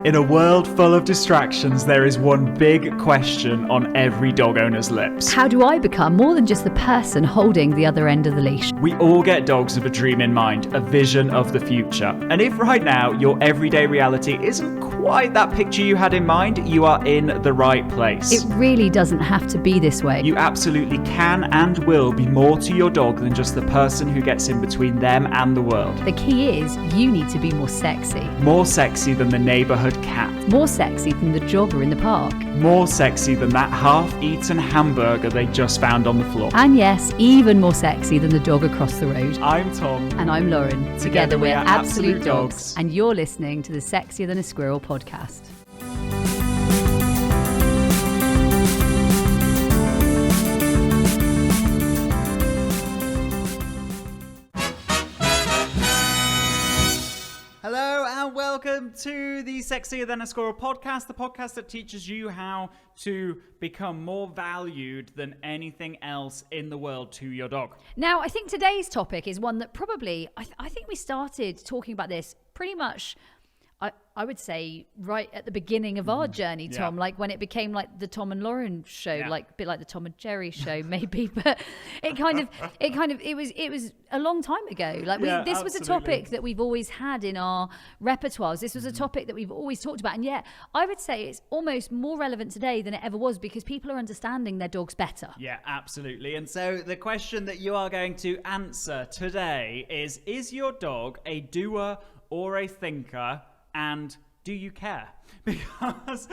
In a world full of distractions, there is one big question on every dog owner's lips. How do I become more than just the person holding the other end of the leash? We all get dogs with a dream in mind, a vision of the future. And if right now your everyday reality isn't quite that picture you had in mind, you are in the right place. It really doesn't have to be this way. You absolutely can and will be more to your dog than just the person who gets in between them and the world. The key is you need to be more sexy. More sexy than the neighborhood cat. More sexy than the jogger in the park. More sexy than that half-eaten hamburger they just found on the floor. And yes, even more sexy than the dog across the road. I'm Tom. And I'm Lauren. Together we're Absolute Dogs. And you're listening to the Sexier Than a Squirrel podcast. Hello and welcome to the Sexier Than a Squirrel podcast, the podcast that teaches you how to become more valued than anything else in the world to your dog. Now, I think today's topic is one that probably, I think we started talking about this pretty much, I would say, right at the beginning of our journey, Tom, like when it became like the Tom and Lauren show, like a bit like the Tom and Jerry show, maybe, but it was a long time ago. Like this was a topic that we've always had in our repertoires. This was a topic that we've always talked about. And yet I would say it's almost more relevant today than it ever was because people are understanding their dogs better. Yeah, absolutely. And so the question that you are going to answer today is your dog a doer or a thinker? And do you care? Because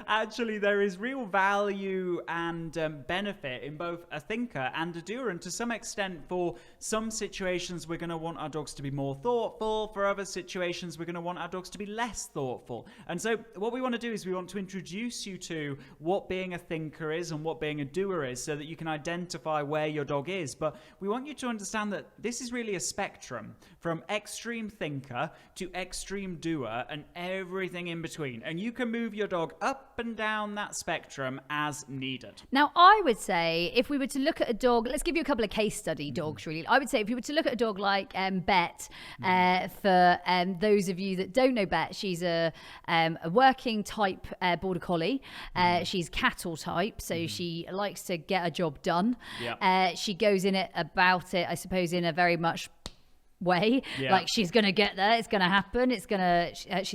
actually there is real value and benefit in both a thinker and a doer. And to some extent, for some situations, we're going to want our dogs to be more thoughtful. For other situations, we're going to want our dogs to be less thoughtful. And so what we want to do is we want to introduce you to what being a thinker is and what being a doer is so that you can identify where your dog is. But we want you to understand that this is really a spectrum from extreme thinker to extreme doer and everything in between. And you can move your dog up and down that spectrum as needed. Now, I would say if we were to look at a dog, let's give you a couple of case study dogs, really. I would say if you were to look at a dog like Bet, for those of you that don't know Bet, she's a working type border collie. She's cattle type, so she likes to get a job done. Yep. She goes in it about it, I suppose, in a very much way, like she's gonna get there, it's gonna happen, she's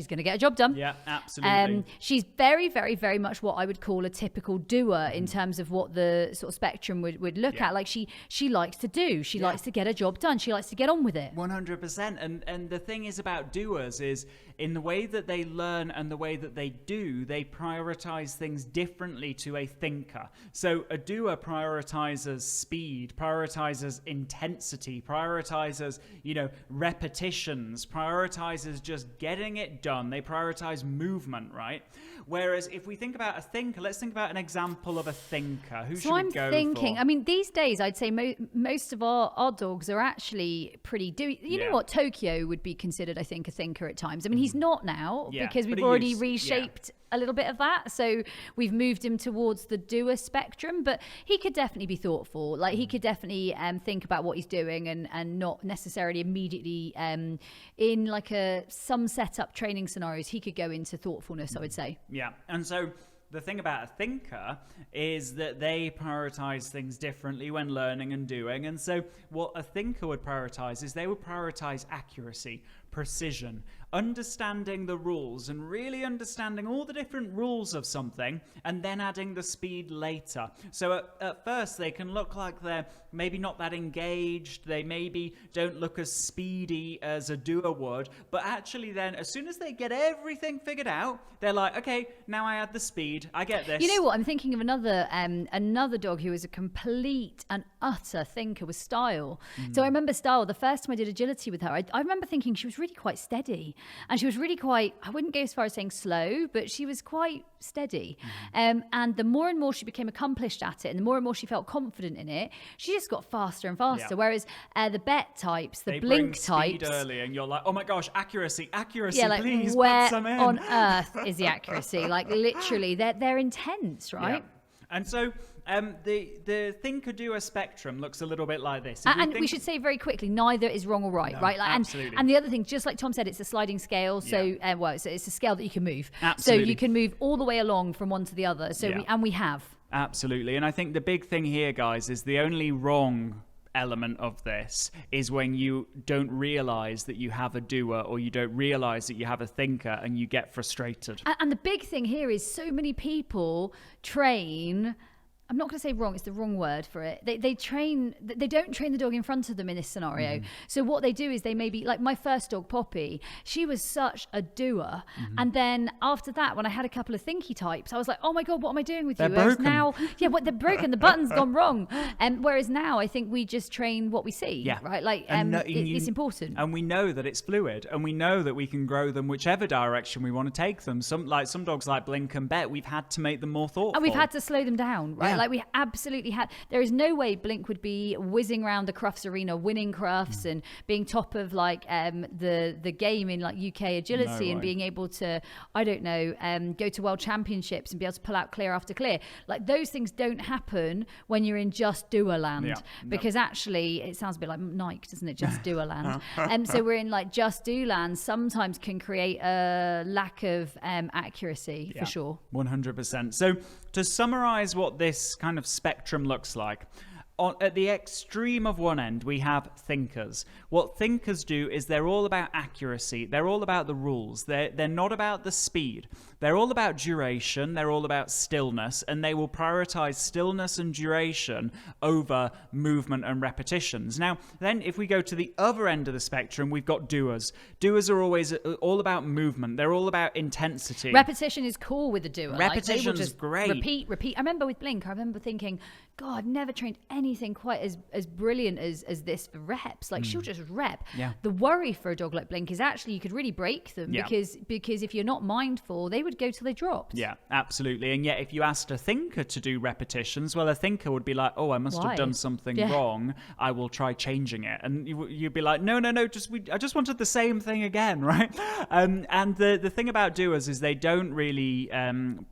gonna get a job done. Yeah, absolutely. She's very, very, very much what I would call a typical doer in terms of what the sort of spectrum would look at. Like she likes to do, she likes to get a job done, she likes to get on with it. 100%. And the thing is about doers is in the way that they learn and the way that they do, they prioritize things differently to a thinker. So a doer prioritizes speed, prioritizes intensity, prioritizes, repetitions, prioritizes just getting it done. They prioritize movement, right? Whereas if we think about a thinker, let's think about an example of a thinker. Who should we go for? So I'm thinking, I mean, these days, I'd say most of our dogs are actually pretty You know what? Tokyo would be considered, I think, a thinker at times. I mean, he's not now because we've already reshaped a little bit of that. So we've moved him towards the doer spectrum, but he could definitely be thoughtful. Like he could definitely think about what he's doing and not necessarily immediately in like some setup training scenarios, he could go into thoughtfulness, I would say. Yeah. And so the thing about a thinker is that they prioritize things differently when learning and doing. And so what a thinker would prioritize is they would prioritize accuracy, precision, understanding the rules and really understanding all the different rules of something and then adding the speed later. So at first they can look like they're maybe not that engaged, they maybe don't look as speedy as a doer would, but actually then as soon as they get everything figured out, they're like, okay, now I add the speed, I get this. You know what, I'm thinking of another dog who was a complete and utter thinker was Style. So I remember Style, the first time I did agility with her, I remember thinking she was really quite steady. And she was really quite, I wouldn't go as far as saying slow, but she was quite steady. And the more and more she became accomplished at it, and the more and more she felt confident in it, she just got faster and faster. Whereas the Bet types, the blink types, speed early, and you're like, oh my gosh, accuracy, like, please where put some in. On earth is the accuracy? Like literally, they're intense, right? Yeah. And so the thinker-doer spectrum looks a little bit like this. And we should say very quickly, neither is wrong or right, right? Like, absolutely. And the other thing, just like Tom said, it's a sliding scale. So, it's a scale that you can move. Absolutely. So you can move all the way along from one to the other. So we have. Absolutely. And I think the big thing here, guys, is the only wrong element of this is when you don't realize that you have a doer, or you don't realize that you have a thinker, and you get frustrated. And the big thing here is so many people train. I'm not going to say wrong, it's the wrong word for it. They don't train the dog in front of them in this scenario. So what they do is they maybe, like my first dog, Poppy, she was such a doer. And then after that, when I had a couple of thinky types, I was like, oh my God, what am I doing with they're you? Broken. Now, they're broken, the button's gone wrong. Whereas now I think we just train what we see, right? Like, it's important. And we know that it's fluid, and we know that we can grow them whichever direction we want to take them. Some dogs like Blink and Bet, we've had to make them more thoughtful. And we've had to slow them down, right? Like we absolutely had. There is no way Blink would be whizzing around the Crufts arena, winning Crufts and being top of like the game in like UK agility and being able to, I don't know, go to world championships and be able to pull out clear after clear. Like those things don't happen when you're in just doer land, because actually it sounds a bit like Nike, doesn't it? Just doer land. So we're in like just do land. Sometimes can create a lack of accuracy for sure. 100%. So to summarize what this kind of spectrum looks like, at the extreme of one end, we have thinkers. What thinkers do is they're all about accuracy. They're all about the rules. They're not about the speed. They're all about duration. They're all about stillness, and they will prioritize stillness and duration over movement and repetitions. Now, then if we go to the other end of the spectrum, we've got doers. Doers are always all about movement. They're all about intensity. Repetition is cool with a doer. Repetition is great. Repeat. I remember with Blink, I remember thinking, God, I've never trained anything quite as brilliant as this for reps. Like she'll just rep. Yeah. The worry for a dog like Blink is actually you could really break them because if you're not mindful, they would go till they dropped. Yeah, absolutely. And yet if you asked a thinker to do repetitions, well, a thinker would be like, oh, I must have done something wrong. I will try changing it. And you'd be like, no, I just wanted the same thing again, right? And the thing about doers is they don't really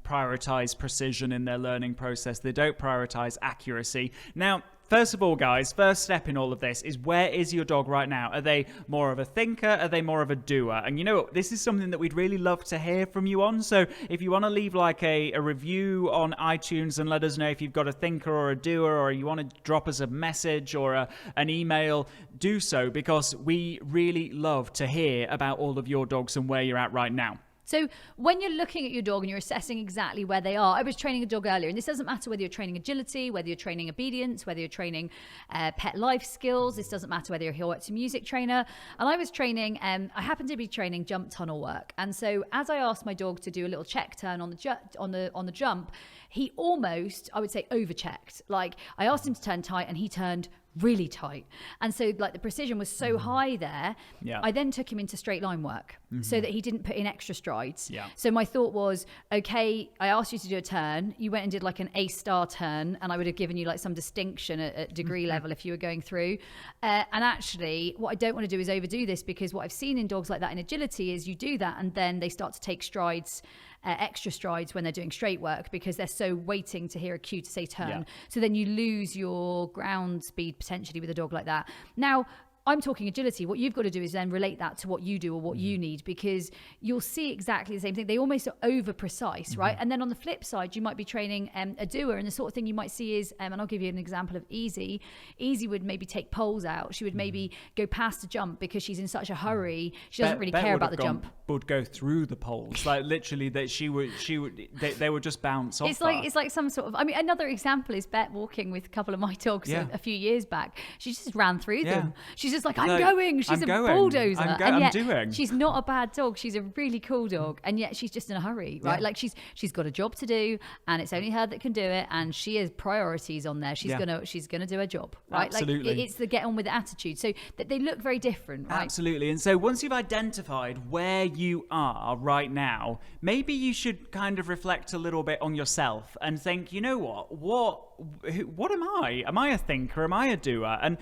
prioritize precision in their learning process. They don't prioritize accuracy. Now, first of all, guys, first step in all of this is, where is your dog right now? Are they more of a thinker? Are they more of a doer? And you know what? This is something that we'd really love to hear from you on. So if you want to leave like a review on iTunes and let us know if you've got a thinker or a doer, or you want to drop us a message or an email, do so, because we really love to hear about all of your dogs and where you're at right now. So when you're looking at your dog and you're assessing exactly where they are, I was training a dog earlier, and this doesn't matter whether you're training agility, whether you're training obedience, whether you're training pet life skills. This doesn't matter whether you're a Horwitz music trainer. And I was training, I happened to be training jump tunnel work. And so as I asked my dog to do a little check turn on the jump, he almost, I would say, overchecked. Like I asked him to turn tight and he turned really tight. And so like the precision was so high there. I then took him into straight line work so that he didn't put in extra strides. So my thought was, okay, I asked you to do a turn. You went and did like an A-star turn, and I would have given you like some distinction at degree level if you were going through. And actually what I don't want to do is overdo this, because what I've seen in dogs like that in agility is you do that and then they start to take strides, extra strides when they're doing straight work, because they're so waiting to hear a cue to say turn. So then you lose your ground speed potentially with a dog like that. Now, I'm talking agility. What you've got to do is then relate that to what you do or what you need, because you'll see exactly the same thing. They almost are over precise, right? And then on the flip side, you might be training a doer, and the sort of thing you might see is, and I'll give you an example of Easy. Easy would maybe take poles out. She would maybe go past a jump because she's in such a hurry. She doesn't really care about the jump. Would go through the poles, like literally that they would just bounce off. It's like some sort of. I mean, another example is Bet walking with a couple of my dogs a few years back. She just ran through them. She's just like, I'm going. She's a bulldozer. And yet she's not a bad dog. She's a really cool dog. And yet she's just in a hurry, right? Like she's got a job to do, and it's only her that can do it. And she has priorities on there. She's gonna do her job, right? Absolutely. Like it's the get on with the attitude. So that they look very different, right? Absolutely. And so once you've identified where you are right now, maybe you should kind of reflect a little bit on yourself and think, you know what am I? Am I a thinker? Am I a doer? And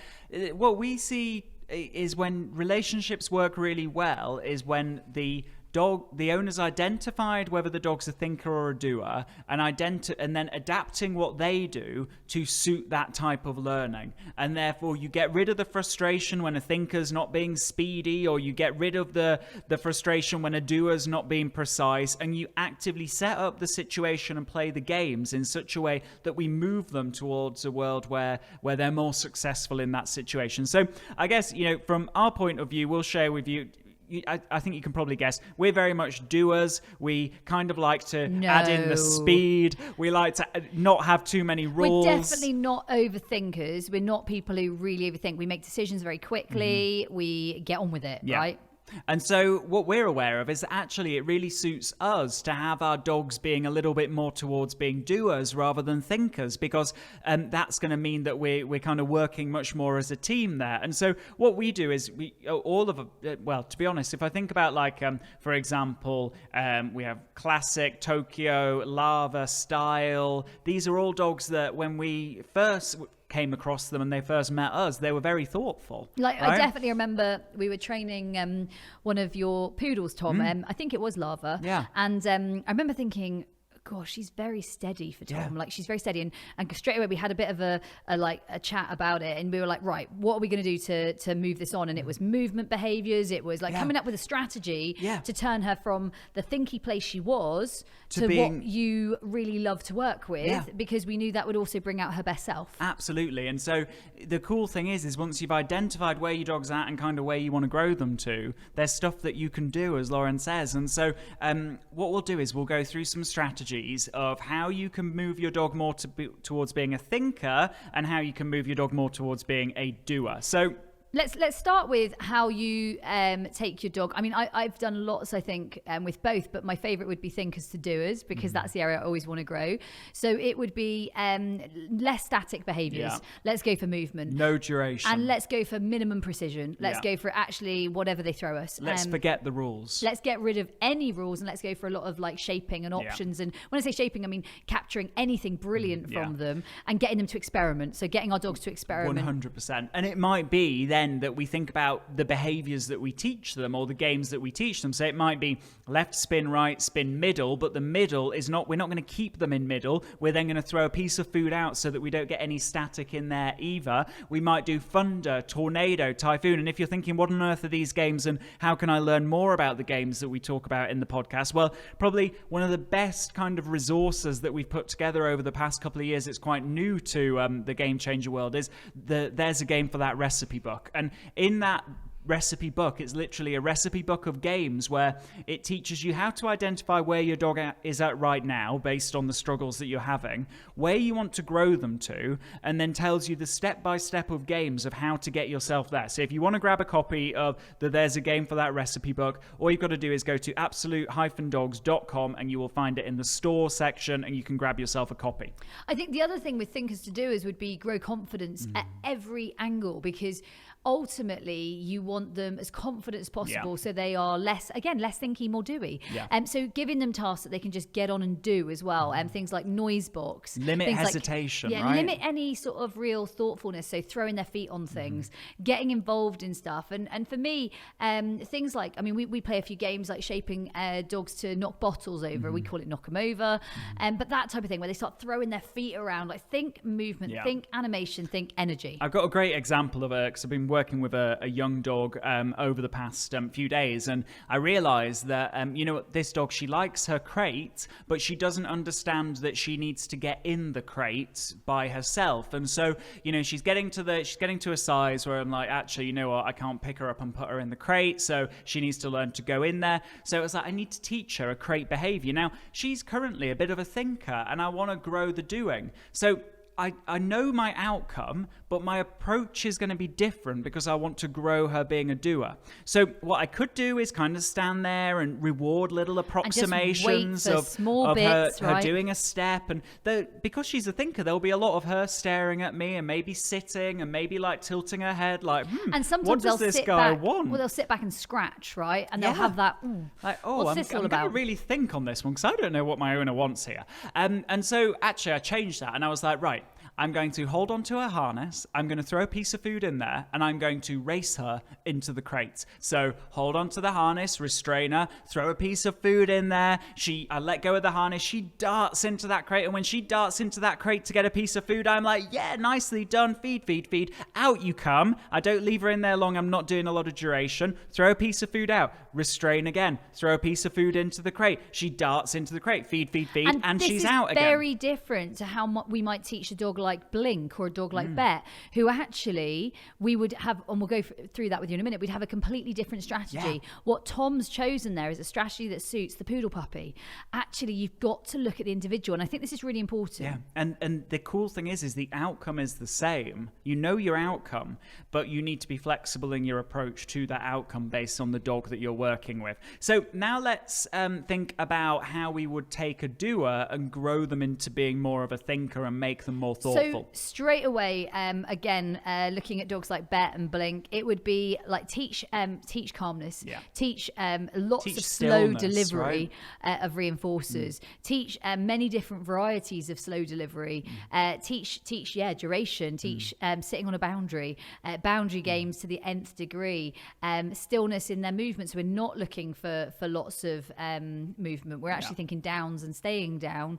what we see is when relationships work really well is when the the owner's identified whether the dog's a thinker or a doer, and then adapting what they do to suit that type of learning. And therefore you get rid of the frustration when a thinker's not being speedy, or you get rid of the frustration when a doer's not being precise, and you actively set up the situation and play the games in such a way that we move them towards a world where they're more successful in that situation. So I guess, from our point of view, we'll share with you, I think you can probably guess, we're very much doers. We kind of like to add in the speed. We like to not have too many rules. We're definitely not overthinkers. We're not people who really overthink. We make decisions very quickly. We get on with it, right? And so what we're aware of is that actually it really suits us to have our dogs being a little bit more towards being doers rather than thinkers, because that's going to mean that we're kind of working much more as a team there. And so what we do is to be honest, if I think about for example, we have Classic, Tokyo, Lava, Style. These are all dogs that when we first came across them and they first met us, they were very thoughtful. Right? I definitely remember we were training one of your poodles, Tom. I think it was Lava. Yeah. And I remember thinking, gosh, she's very steady for Tom. Like, she's very steady. And straight away we had a bit of a chat about it, and we were like, right, what are we going to do to move this on? And it was movement behaviors. It was coming up with a strategy to turn her from the thinky place she was to what you really love to work with, because we knew that would also bring out her best self. Absolutely. And so the cool thing is once you've identified where your dog's at and kind of where you want to grow them to, there's stuff that you can do, as Lauren says. And so what we'll do is we'll go through some strategies of how you can move your dog more towards being a thinker, and how you can move your dog more towards being a doer. So let's start with how you take your dog. I mean, I've done lots, I think, with both, but my favorite would be thinkers to doers, because that's the area I always want to grow. So it would be less static behaviors. Let's go for movement. No duration. And let's go for minimum precision. Let's go for actually whatever they throw us. Let's forget the rules. Let's get rid of any rules, and let's go for a lot of shaping and options. And when I say shaping, I mean capturing anything brilliant from them and getting them to experiment. So getting our dogs to experiment. 100%. And it might be then that we think about the behaviors that we teach them, or the games that we teach them. So it might be left spin, right spin, middle, but the middle is not, we're not going to keep them in middle. We're then going to throw a piece of food out so that we don't get any static in there either. We might do thunder, tornado, typhoon. And if you're thinking, what on earth are these games and how can I learn more about the games that we talk about in the podcast? Well, probably one of the best kind of resources that we've put together over the past couple of years, it's quite new to the Game Changer world, is there's a game for that recipe book. And in that recipe book, it's literally a recipe book of games where it teaches you how to identify where your dog is at right now based on the struggles that you're having, where you want to grow them to, and then tells you the step-by-step of games of how to get yourself there. So if you want to grab a copy of There's a Game for That recipe book, all you've got to do is go to absolute-dogs.com and you will find it in the store section, and you can grab yourself a copy. I think the other thing with thinkers to doers would be grow confidence at every angle, because ultimately you want them as confident as possible, so they are less thinky, more doey. So giving them tasks that they can just get on and do as well, and things like noise box, limit hesitation, right? Limit any sort of real thoughtfulness, so throwing their feet on things, getting involved in stuff. And for me, things like, I mean, we play a few games like shaping dogs to knock bottles over. We call it knock them over, but that type of thing where they start throwing their feet around. Like, think movement, think animation, think energy. I've got a great example of it, because I've been working with a young dog over the past few days, and I realized that this dog, she likes her crate, but she doesn't understand that she needs to get in the crate by herself. And so she's getting to a size where I'm like, actually, you know what, I can't pick her up and put her in the crate, so she needs to learn to go in there. So it was like, I need to teach her a crate behavior. Now, she's currently a bit of a thinker, and I want to grow the doing. So I know my outcome, but my approach is going to be different because I want to grow her being a doer. So what I could do is kind of stand there and reward little approximations of her doing a step. And because she's a thinker, there'll be a lot of her staring at me and maybe sitting and maybe tilting her head and sometimes what does this guy want? Well, they'll sit back and scratch, right? And they'll have that, what's this all about? I'm going to really think on this one because I don't know what my owner wants here. And so actually I changed that and I was like, right, I'm going to hold onto her harness, I'm going to throw a piece of food in there, and I'm going to race her into the crate. So hold onto the harness, restrain her, throw a piece of food in there. I let go of the harness, she darts into that crate, and when she darts into that crate to get a piece of food, I'm like, yeah, nicely done, feed, feed, feed. Out you come. I don't leave her in there long, I'm not doing a lot of duration. Throw a piece of food out, restrain again, throw a piece of food into the crate. She darts into the crate, feed, feed, feed, and she's out again. This is very different to how we might teach a dog like Blink or a dog like Bet, who actually we would have, and we'll go through that with you in a minute, we'd have a completely different strategy. Yeah. What Tom's chosen there is a strategy that suits the poodle puppy. Actually, you've got to look at the individual, and I think this is really important. Yeah, and the cool thing is the outcome is the same. You know your outcome, but you need to be flexible in your approach to that outcome based on the dog that you're working with. So now let's think about how we would take a doer and grow them into being more of a thinker and make them more thoughtful. So straight away, again, looking at dogs like Bet and Blink, it would be like teach calmness, teach lots of slow delivery, right? Of reinforcers, teach many different varieties of slow delivery, teach duration, teach sitting on a boundary games to the nth degree, stillness in their movement. So we're not looking for lots of movement. We're actually thinking downs and staying down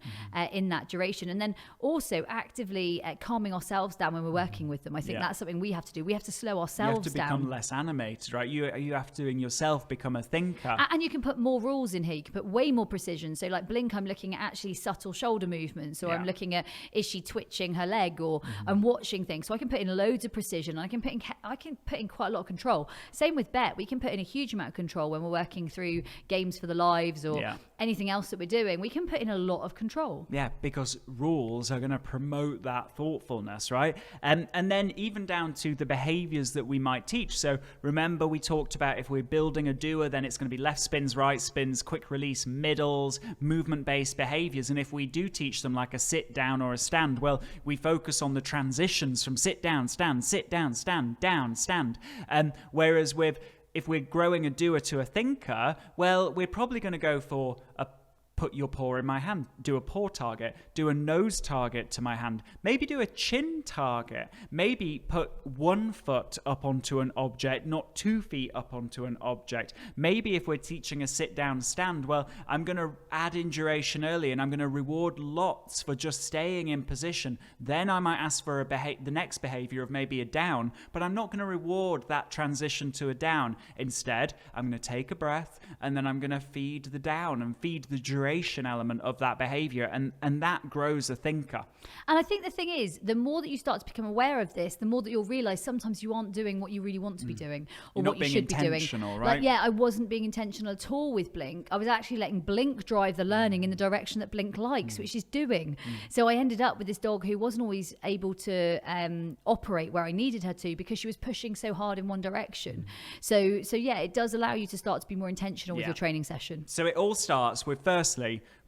in that duration, and then also actively calming ourselves down when we're working with them. I think that's something we have to do. We have to slow ourselves down. You have to become less animated, right? You have to in yourself become a thinker. And you can put more rules in here. You can put way more precision. So like Blink, I'm looking at actually subtle shoulder movements, or I'm looking at, is she twitching her leg, or I'm watching things. So I can put in loads of precision. I can put in quite a lot of control. Same with Bet. We can put in a huge amount of control when we're working through games for the lives or anything else that we're doing. We can put in a lot of control. Yeah, because rules are going to promote that thoughtfulness, right? And then even down to the behaviors that we might teach. So remember, we talked about if we're building a doer, then it's going to be left spins, right spins, quick release, middles, movement-based behaviors. And if we do teach them like a sit down or a stand, well, we focus on the transitions from sit down, stand, down, stand. Whereas if we're growing a doer to a thinker, well, we're probably going to go for a put your paw in my hand, do a paw target, do a nose target to my hand, maybe do a chin target, maybe put 1 foot up onto an object, not 2 feet up onto an object. Maybe if we're teaching a sit down stand, well, I'm going to add in duration early and I'm going to reward lots for just staying in position. Then I might ask for the next behavior of maybe a down, but I'm not going to reward that transition to a down. Instead, I'm going to take a breath and then I'm going to feed the down and feed the duration element of that behavior, and that grows a thinker. And I think the thing is, the more that you start to become aware of this, the more that you'll realize sometimes you aren't doing what you really want to be doing, or what you should be doing. Right? Like, I wasn't being intentional at all with Blink. I was actually letting Blink drive the learning in the direction that Blink likes, which she's doing. So I ended up with this dog who wasn't always able to operate where I needed her to, because she was pushing so hard in one direction. So yeah, it does allow you to start to be more intentional with your training session. So it all starts with, firstly,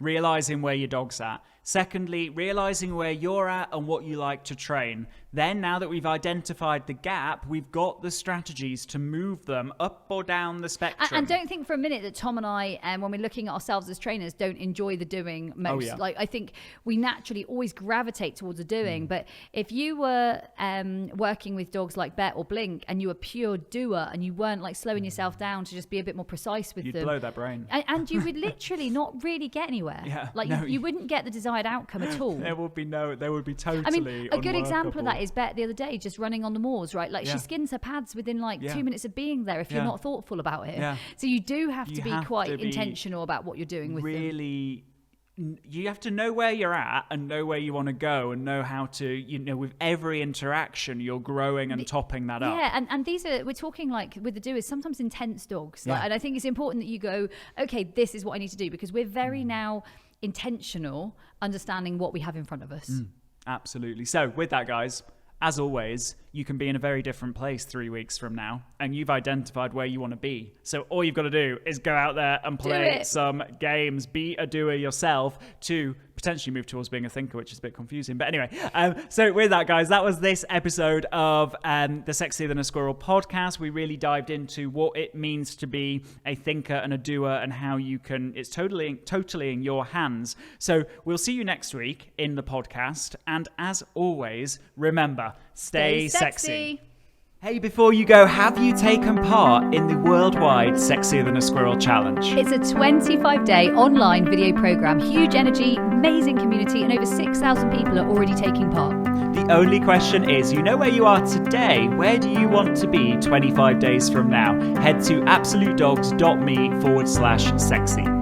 realizing where your dog's at. Secondly, realizing where you're at and what you like to train. Then, now that we've identified the gap, we've got the strategies to move them up or down the spectrum. And don't think for a minute that Tom and I, when we're looking at ourselves as trainers, don't enjoy the doing most. Oh, yeah. Like, I think we naturally always gravitate towards the doing. But if you were working with dogs like Bet or Blink and you were pure doer and you weren't like slowing yourself down to just be a bit more precise with them, you'd blow their brain. And you would literally not really get anywhere. You wouldn't get the desired outcome at all. There would be totally I mean, a good unworkable. Example of that is Bet the other day, just running on the moors, right? Like she skins her pads within 2 minutes of being there if you're not thoughtful about it. So you do have to be quite intentional about what you're doing with them. Really, you have to know where you're at and know where you want to go and know how to, with every interaction, you're growing and topping that up. Yeah, and these are, we're talking like with the doers, sometimes intense dogs. And I think it's important that you go, okay, this is what I need to do, because we're very now intentional, understanding what we have in front of us. Absolutely. So with that, guys, as always, you can be in a very different place 3 weeks from now, and you've identified where you want to be. So all you've got to do is go out there and play some games, be a doer yourself to potentially potentially move towards being a thinker, which is a bit confusing. But anyway, so with that, guys, that was this episode of the Sexier Than a Squirrel podcast. We really dived into what it means to be a thinker and a doer, and how you can, it's totally in your hands. So we'll see you next week in the podcast. And as always, remember, stay sexy. Hey, before you go, have you taken part in the worldwide Sexier Than a Squirrel challenge? It's a 25-day online video program, huge energy, amazing community, and over 6,000 people are already taking part. The only question is, you know where you are today, where do you want to be 25 days from now? Head to absolutedogs.me/sexy.